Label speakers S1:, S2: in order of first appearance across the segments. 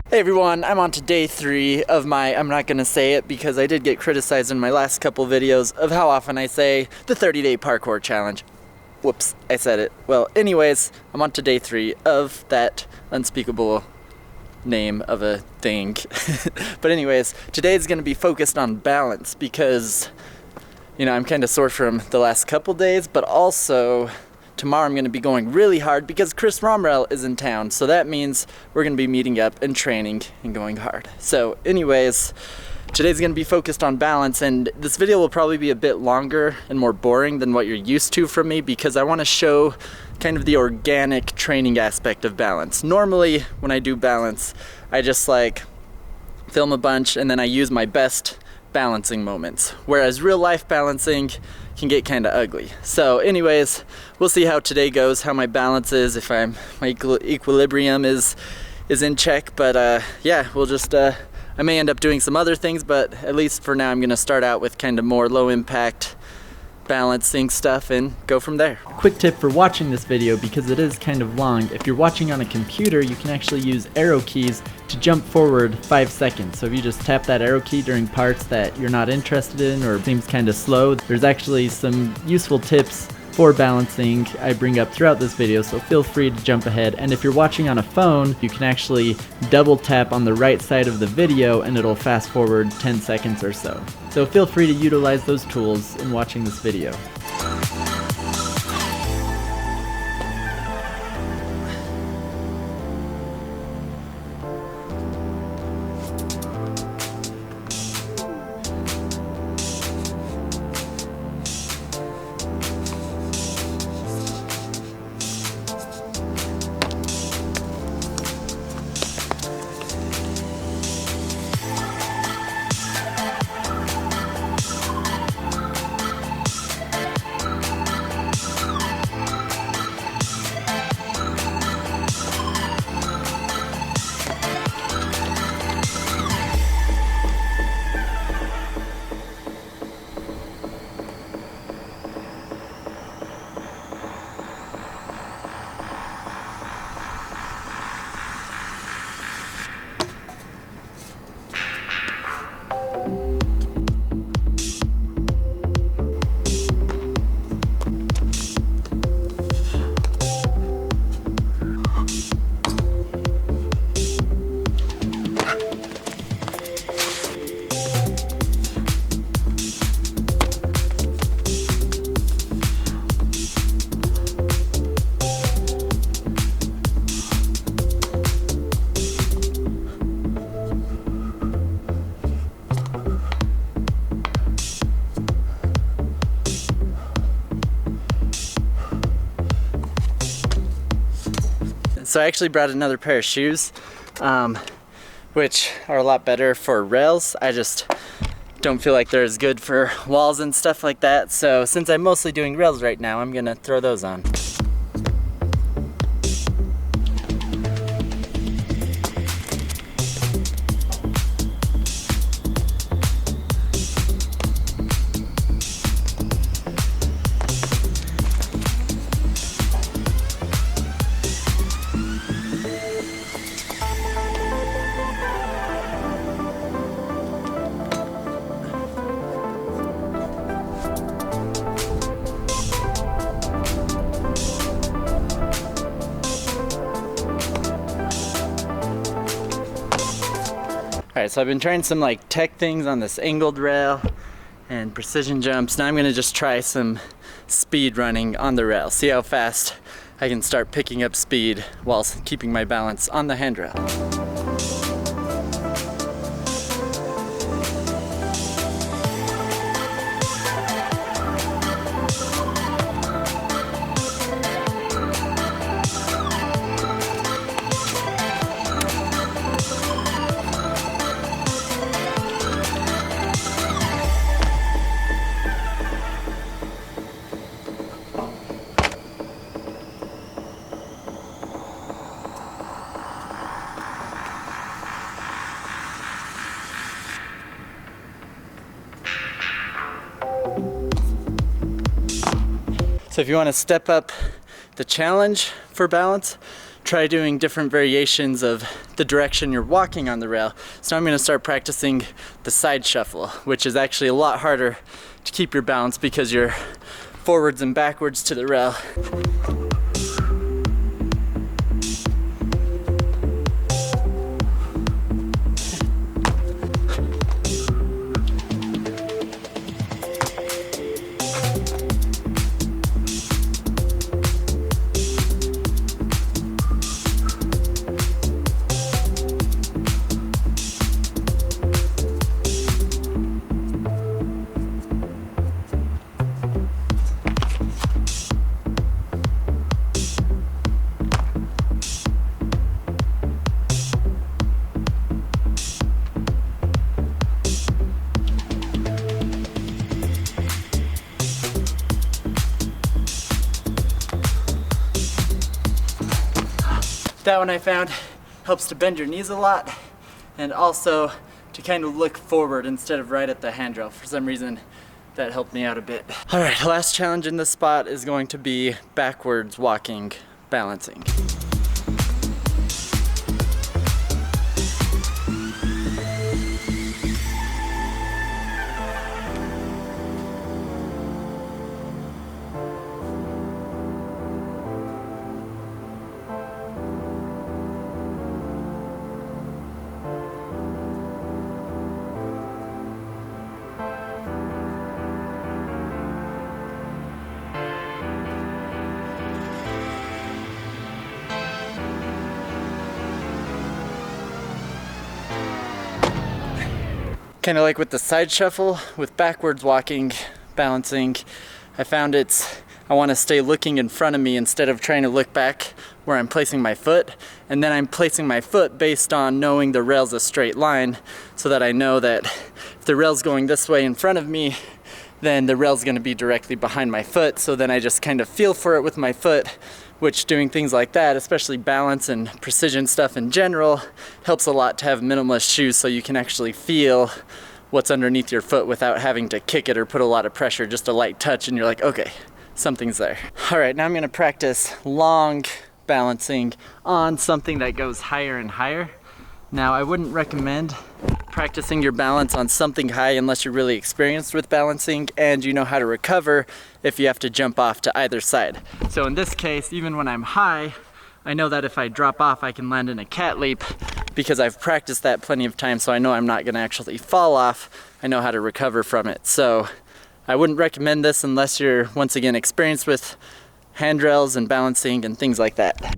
S1: Hey everyone, I'm on to day 3 of my, I'm not gonna say it because I did get criticized in my last couple videos of how often I say the 30-day parkour challenge. Whoops, I said it. Well, anyways, I'm on to day 3 of that unspeakable name of a thing. But anyways, today is gonna be focused on balance because, you know, I'm kind of sore from the last couple days, but also tomorrow I'm going to be going really hard because Chris Romrell is in town, so that means we're going to be meeting up and training and going hard. So anyways, today's going to be focused on balance, and this video will probably be a bit longer and more boring than what you're used to from me because I want to show kind of the organic training aspect of balance. Normally when I do balance, I just like film a bunch and then I use my best balancing moments, whereas real life balancing can get kind of ugly. So anyways, we'll see how today goes, how my balance is, if my equilibrium is in check. But yeah, we'll just I may end up doing some other things, but at least for now I'm gonna start out with kind of more low impact balancing stuff and go from there. Quick tip for watching this video, because it is kind of long, if you're watching on a computer you can actually use arrow keys to jump forward 5 seconds. So if you just tap that arrow key during parts that you're not interested in or seems kind of slow, there's actually some useful tips for balancing I bring up throughout this video, so feel free to jump ahead. And if you're watching on a phone, you can actually double tap on the right side of the video and it'll fast forward 10 seconds or so. So feel free to utilize those tools in watching this video. So I actually brought another pair of shoes, which are a lot better for rails. I just don't feel like they're as good for walls and stuff like that. So since I'm mostly doing rails right now, I'm gonna throw those on. Alright, so I've been trying some like tech things on this angled rail and precision jumps. Now I'm gonna just try some speed running on the rail. See how fast I can start picking up speed while keeping my balance on the handrail. So if you want to step up the challenge for balance, try doing different variations of the direction you're walking on the rail. So now I'm gonna start practicing the side shuffle, which is actually a lot harder to keep your balance because you're forwards and backwards to the rail. That one I found helps to bend your knees a lot and also to kind of look forward instead of right at the handrail. For some reason, that helped me out a bit. All right, last challenge in this spot is going to be backwards walking, balancing. Kind of like with the side shuffle, with backwards walking, balancing, I found I want to stay looking in front of me instead of trying to look back where I'm placing my foot. And then I'm placing my foot based on knowing the rail's a straight line, so that I know that if the rail's going this way in front of me, then the rail's going to be directly behind my foot. So then I just kind of feel for it with my foot, which doing things like that, especially balance and precision stuff in general, helps a lot to have minimalist shoes so you can actually feel what's underneath your foot without having to kick it or put a lot of pressure, just a light touch and you're like, okay, something's there. All right, now I'm gonna practice long balancing on something that goes higher and higher. Now, I wouldn't recommend practicing your balance on something high unless you're really experienced with balancing and you know how to recover if you have to jump off to either side. So in this case, even when I'm high, I know that if I drop off, I can land in a cat leap because I've practiced that plenty of times, so I know I'm not gonna actually fall off. I know how to recover from it. So I wouldn't recommend this unless you're, once again, experienced with handrails and balancing and things like that.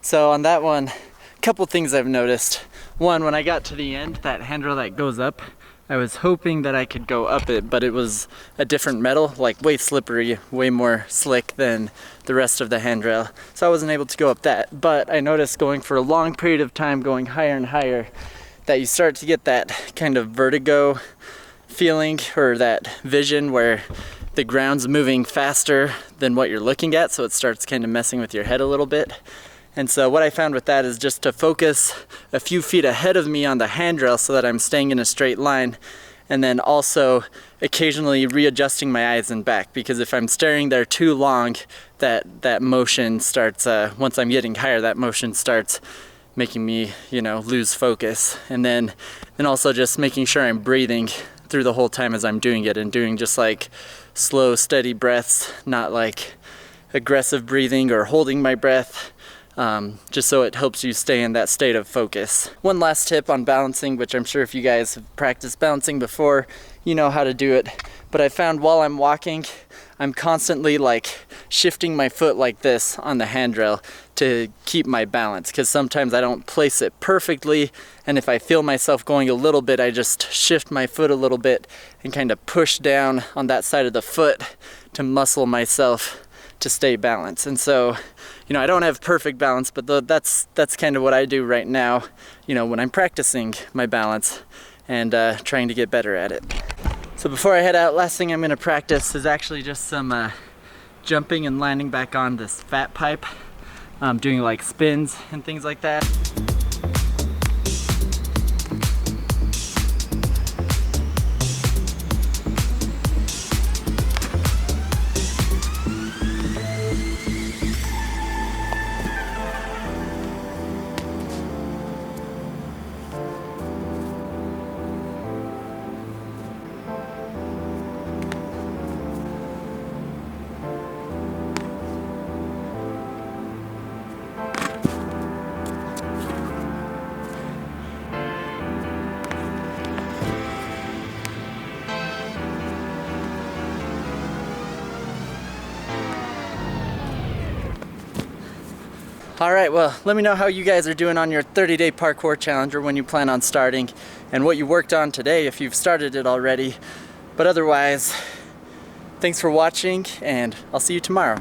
S1: So on that one, a couple things I've noticed. One, when I got to the end, that handrail that goes up, I was hoping that I could go up it, but it was a different metal, like way slippery, way more slick than the rest of the handrail. So I wasn't able to go up that. But I noticed going for a long period of time, going higher and higher, that you start to get that kind of vertigo feeling or that vision where the ground's moving faster than what you're looking at, so it starts kind of messing with your head a little bit. And so what I found with that is just to focus a few feet ahead of me on the handrail so that I'm staying in a straight line, and then also occasionally readjusting my eyes and back, because if I'm staring there too long, that motion starts, once I'm getting higher, that motion starts making me, lose focus. And then also just making sure I'm breathing through the whole time as I'm doing it, and doing just like slow, steady breaths, not like aggressive breathing or holding my breath. Just so it helps you stay in that state of focus. One last tip on balancing, which I'm sure if you guys have practiced balancing before, you know how to do it. But I found while I'm walking, I'm constantly like shifting my foot like this on the handrail to keep my balance, because sometimes I don't place it perfectly, and if I feel myself going a little bit, I just shift my foot a little bit and kind of push down on that side of the foot to muscle myself to stay balanced. And so, you know, I don't have perfect balance, but that's kind of what I do right now, you know, when I'm practicing my balance and trying to get better at it. So before I head out, last thing I'm gonna practice is actually just some jumping and landing back on this fat pipe, doing like spins and things like that. Alright, well, let me know how you guys are doing on your 30-day parkour challenge, or when you plan on starting, and what you worked on today if you've started it already. But otherwise, thanks for watching, and I'll see you tomorrow.